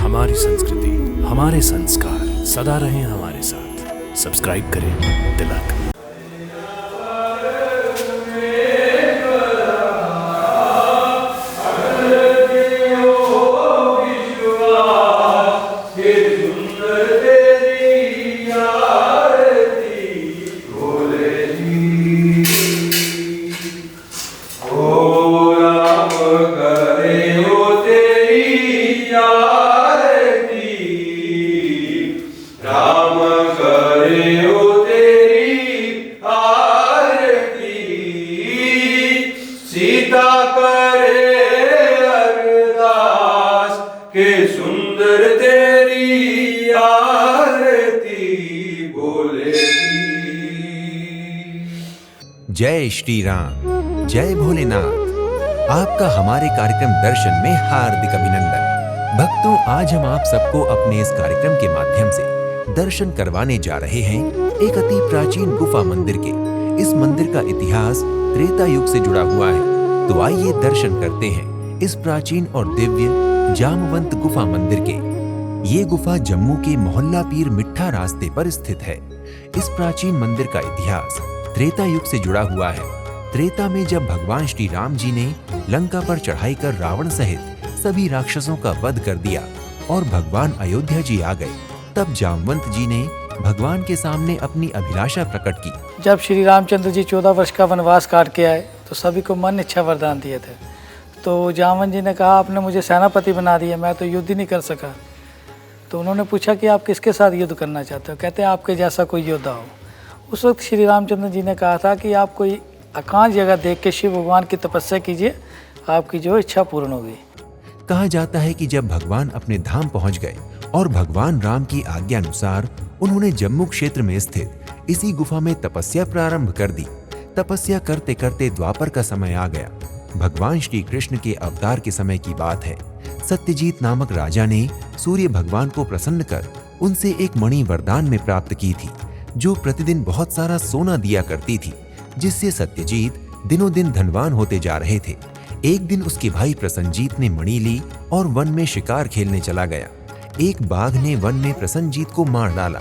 हमारी संस्कृति, हमारे संस्कार सदा रहें हमारे साथ। सब्सक्राइब करें तिलक। सीता करे अरदास के सुंदर तेरी आरती बोले। जय श्री राम, जय भोलेनाथ। आपका हमारे कार्यक्रम दर्शन में हार्दिक अभिनंदन। भक्तों, आज हम आप सबको अपने इस कार्यक्रम के माध्यम से दर्शन करवाने जा रहे हैं एक अति प्राचीन गुफा मंदिर के। इस मंदिर का इतिहास त्रेता युग से जुड़ा हुआ है, तो आइए दर्शन करते हैं इस प्राचीन और दिव्य जामवंत गुफा मंदिर के। ये गुफा जम्मू के मोहल्ला पीर मिठा रास्ते पर स्थित है। इस प्राचीन मंदिर का इतिहास त्रेता युग से जुड़ा हुआ है। त्रेता में जब भगवान श्री राम जी ने लंका पर चढ़ाई कर रावण सहित सभी राक्षसों का वध कर दिया और भगवान अयोध्या जी आ गए, तब जामवंत जी ने भगवान के सामने अपनी अभिलाषा प्रकट की। जब श्री रामचंद्र जी 14 वर्ष का वनवास काट के आए तो सभी को मन इच्छा वरदान दिए थे। तो जामवंत जी ने कहा, आपने मुझे सेनापति बना दिया, मैं तो युद्ध ही नहीं कर सका। तो उन्होंने पूछा कि आप किसके साथ युद्ध करना चाहते हो? कहते हैं आपके जैसा कोई योद्धा हो। उस वक्त श्री रामचंद्र जी ने कहा था कि आप कोई एकांत जगह देख के शिव भगवान की तपस्या कीजिए, आपकी जो इच्छा पूर्ण होगी। कहा जाता है कि जब भगवान अपने धाम पहुंच गए और भगवान राम की आज्ञा अनुसार उन्होंने जम्मू क्षेत्र में स्थित इसी गुफा में तपस्या प्रारंभ कर दी। तपस्या करते करते द्वापर का समय आ गया। भगवान श्री कृष्ण के अवतार के समय की बात है। सत्यजीत नामक राजा ने सूर्य भगवान को प्रसन्न कर उनसे एक मणि वरदान में प्राप्त की थी, जो प्रतिदिन बहुत सारा सोना दिया करती थी, जिससे सत्यजीत दिनों दिन धनवान होते जा रहे थे। एक दिन उसके भाई प्रसन्नजीत ने मणि ली और वन में शिकार खेलने चला गया। एक बाघ ने वन में प्रसन्नजीत को मार डाला।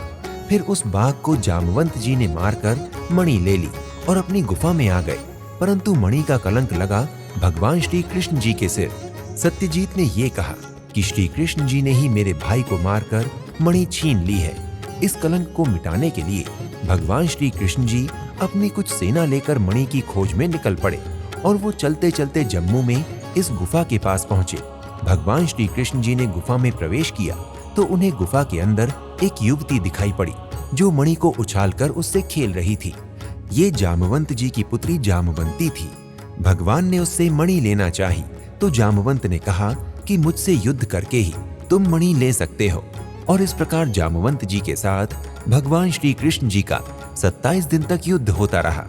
फिर उस बाघ को जामवंत जी ने मारकर मणि ले ली और अपनी गुफा में आ गए, परंतु मणि का कलंक लगा भगवान श्री कृष्ण जी के सिर। सत्यजीत ने ये कहा कि श्री कृष्ण जी ने ही मेरे भाई को मारकर मणि छीन ली है। इस कलंक को मिटाने के लिए भगवान श्री कृष्ण जी अपनी कुछ सेना लेकर मणि की खोज में निकल पड़े और वो चलते चलते जम्मू में इस गुफा के पास पहुंचे। भगवान श्री कृष्ण जी ने गुफा में प्रवेश किया तो उन्हें गुफा के अंदर एक युवती दिखाई पड़ी, जो मणि को उछालकर उससे खेल रही थी। ये जामवंत जी की पुत्री जामवंती थी। भगवान ने उससे मणि लेना चाही तो जामवंत ने कहा कि मुझसे युद्ध करके ही तुम मणि ले सकते हो। और इस प्रकार जामवंत जी के साथ भगवान श्री कृष्ण जी का 27 दिन तक युद्ध होता रहा।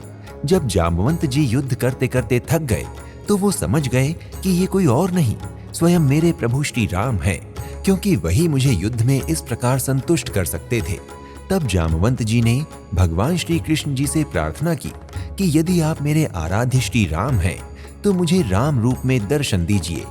जब जामवंत जी युद्ध करते करते थक गए तो वो समझ गए कि ये कोई और नहीं, स्वयं मेरे प्रभु श्री राम हैं, क्योंकि वही मुझे युद्ध में इस प्रकार संतुष्ट कर सकते थे। तब जामवंत जी ने भगवान श्री कृष्ण जी से प्रार्थना की कि यदि आप मेरे आराध्य श्री राम हैं तो मुझे राम रूप में दर्शन दीजिए।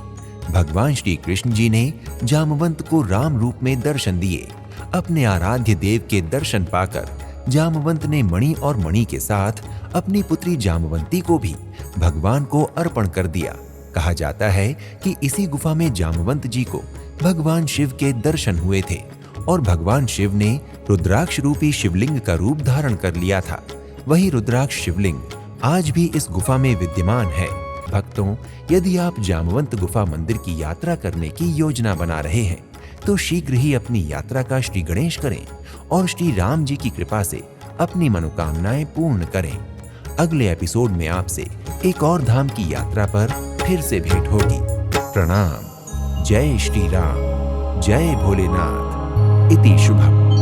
भगवान श्री कृष्ण जी ने जामवंत को राम रूप में दर्शन दिए। अपने आराध्य देव के दर्शन पाकर जामवंत ने मणि और मणि के साथ अपनी पुत्री जामवंती को भी भगवान को अर्पण कर दिया। कहा जाता है कि इसी गुफा में जामवंत जी को भगवान शिव के दर्शन हुए थे और भगवान शिव ने रुद्राक्ष रूपी शिवलिंग का रूप धारण कर लिया था। वही रुद्राक्ष शिवलिंग आज भी इस गुफा में विद्यमान है। भक्तों, यदि आप जामवंत गुफा मंदिर की यात्रा करने की योजना बना रहे हैं तो शीघ्र ही अपनी यात्रा का श्री गणेश करें और श्री राम जी की कृपा से अपनी मनोकामनाएं पूर्ण करें। अगले एपिसोड में आपसे एक और धाम की यात्रा पर फिर से भेंट होगी। प्रणाम। जय श्री राम, जय भोलेनाथ। इति शुभम।